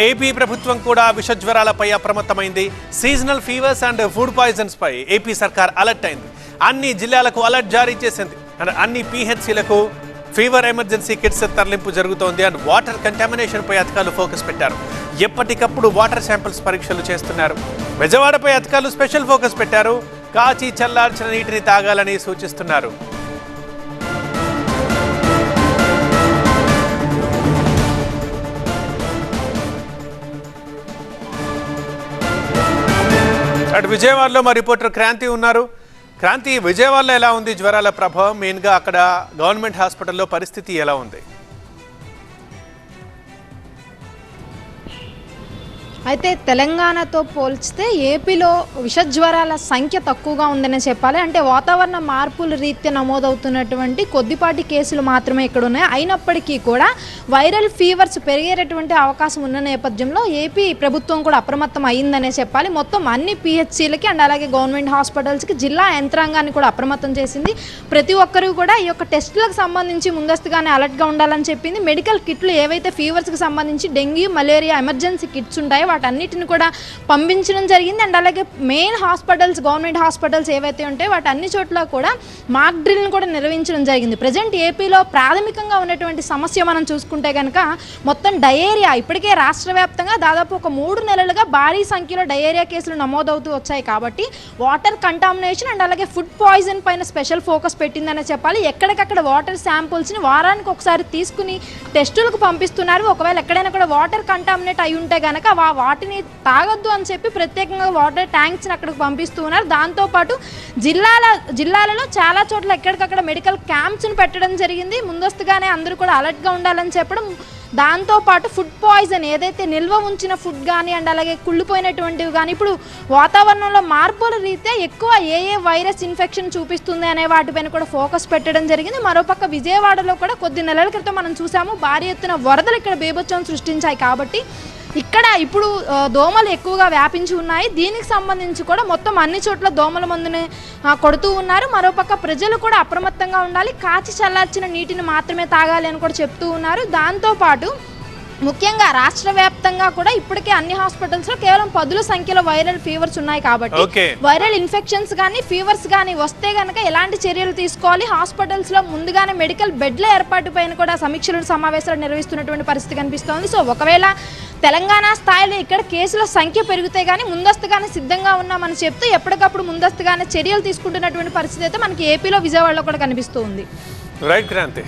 AP ప్రభుత్వం కూడా విషజ్వరాలపై అప్రమత్తమైంది. Seasonal fevers and food poisons పై ఏపీ సర్కార్ అలర్ట్ అయింది. అన్ని జిల్లాలకు అలర్ట్ జారీ చేసింది. అన్ని పీహెచ్సీలకు ఫీవర్ ఎమర్జెన్సీ కిట్స్ తరలింపు జరుగుతోంది. అండ్ వాటర్ కంటామినేషన్ పై అధికారులు ఫోకస్ పెట్టారు. ఎప్పటికప్పుడు వాటర్ శాంపిల్స్ పరీక్షలు చేస్తున్నారు. విజయవాడపై అధికారులు స్పెషల్ ఫోకస్ పెట్టారు. కాచి చల్లార్చిన నీటిని తాగాలని సూచిస్తున్నారు. అటు విజయవాడలో మా రిపోర్టర్ క్రాంతి ఉన్నారు. క్రాంతి, విజయవాడలో ఎలా ఉంది జ్వరాల ప్రభావం? మెయిన్గా అక్కడ గవర్నమెంట్ హాస్పిటల్లో పరిస్థితి ఎలా ఉంది? అయితే తెలంగాణతో పోల్చితే ఏపీలో విషజ్వరాల సంఖ్య తక్కువగా ఉందనే చెప్పాలి. అంటే వాతావరణ మార్పుల రీత్యా నమోదవుతున్నటువంటి కొద్దిపాటి కేసులు మాత్రమే ఇక్కడ ఉన్నాయి. అయినప్పటికీ కూడా వైరల్ ఫీవర్స్ పెరిగేటటువంటి అవకాశం ఉన్న నేపథ్యంలో ఏపీ ప్రభుత్వం కూడా అప్రమత్తం అయ్యిందనే చెప్పాలి. మొత్తం అన్ని పిహెచ్సీలకి అండ్ అలాగే గవర్నమెంట్ హాస్పిటల్స్కి జిల్లా యంత్రాంగాన్ని కూడా అప్రమత్తం చేసింది. ప్రతి ఒక్కరూ కూడా ఈ యొక్క టెస్టులకు సంబంధించి ముందస్తుగానే అలర్ట్గా ఉండాలని చెప్పింది. మెడికల్ కిట్లు ఏవైతే ఫీవర్స్కి సంబంధించి డెంగ్యూ, మలేరియా ఎమర్జెన్సీ కిట్స్ ఉంటాయో వాటన్నిటిని కూడా పంపించడం జరిగింది. అండ్ అలాగే మెయిన్ హాస్పిటల్స్, గవర్నమెంట్ హాస్పిటల్స్ ఏవైతే ఉంటాయో వాటి అన్ని చోట్ల కూడా మాక్ డ్రిల్ని కూడా నిర్వహించడం జరిగింది. ప్రజెంట్ ఏపీలో ప్రాథమికంగా ఉన్నటువంటి సమస్య మనం చూసుకుంటే కనుక మొత్తం డయేరియా. ఇప్పటికే రాష్ట్ర వ్యాప్తంగా దాదాపు ఒక 3 నెలలుగా భారీ సంఖ్యలో డయేరియా కేసులు నమోదవుతూ వచ్చాయి. కాబట్టి వాటర్ కంటామినేషన్ అండ్ అలాగే ఫుడ్ పాయిజన్ పైన స్పెషల్ ఫోకస్ పెట్టిందనే చెప్పాలి. ఎక్కడికక్కడ వాటర్ శాంపుల్స్ని వారానికి ఒకసారి తీసుకుని టెస్టులకు పంపిస్తున్నారు. ఒకవేళ ఎక్కడైనా కూడా వాటర్ కంటామినేట్ అయి ఉంటే కనుక వాటిని తాగొద్దు అని చెప్పి ప్రత్యేకంగా వాటర్ ట్యాంక్స్ని అక్కడికి పంపిస్తూ ఉన్నారు. దాంతోపాటు జిల్లాలలో చాలా చోట్ల ఎక్కడికక్కడ మెడికల్ క్యాంప్స్ని పెట్టడం జరిగింది. ముందస్తుగానే అందరూ కూడా అలర్ట్గా ఉండాలని చెప్పడం. దాంతోపాటు ఫుడ్ పాయిజన్ ఏదైతే నిల్వ ఉంచిన ఫుడ్ కానీ అండ్ అలాగే కుళ్ళిపోయినటువంటివి కానీ ఇప్పుడు వాతావరణంలో మార్పుల రీత్యా ఎక్కువ ఏ వైరస్ ఇన్ఫెక్షన్ చూపిస్తుంది అనే వాటిపైన కూడా ఫోకస్ పెట్టడం జరిగింది. మరోపక్క విజయవాడలో కూడా కొద్ది నెలల క్రితం మనం చూసాము భారీ ఎత్తున వరదలు ఇక్కడ బీభత్సం సృష్టించాయి. కాబట్టి ఇక్కడ ఇప్పుడు దోమలు ఎక్కువగా వ్యాపించి ఉన్నాయి. దీనికి సంబంధించి కూడా మొత్తం అన్ని చోట్ల దోమల మందుని కొడుతూ ఉన్నారు. మరోపక్క ప్రజలు కూడా అప్రమత్తంగా ఉండాలి. కాచి చల్లార్చిన నీటిని మాత్రమే తాగాలి అని కూడా చెప్తూ ఉన్నారు. దాంతోపాటు ముఖ్యంగా రాష్ట్ర వ్యాప్తంగా కూడా ఇప్పటికే అన్ని హాస్పిటల్స్ లో కేవలం 10 సంఖ్యలో వైరల్ ఫీవర్స్ ఉన్నాయి. కాబట్టి వైరల్ ఇన్ఫెక్షన్స్ కానీ ఫీవర్స్ కానీ వస్తే గనక ఎలాంటి చర్యలు తీసుకోవాలి, హాస్పిటల్స్ లో ముందుగానే మెడికల్ బెడ్ల ఏర్పాటు పైన కూడా సమీక్షలు సమావేశాలు నిర్వహిస్తున్నటువంటి పరిస్థితి కనిపిస్తోంది. సో ఒకవేళ తెలంగాణ స్థాయిలో ఇక్కడ కేసుల సంఖ్య పెరిగితే కానీ ముందస్తుగానే సిద్ధంగా ఉన్నామని చెప్తూ ఎప్పటికప్పుడు ముందస్తుగానే చర్యలు తీసుకుంటున్నటువంటి పరిస్థితి అయితే మనకి ఏపీలో విజయవాడలో కూడా కనిపిస్తూ ఉంది. రైట్ క్రాంతి.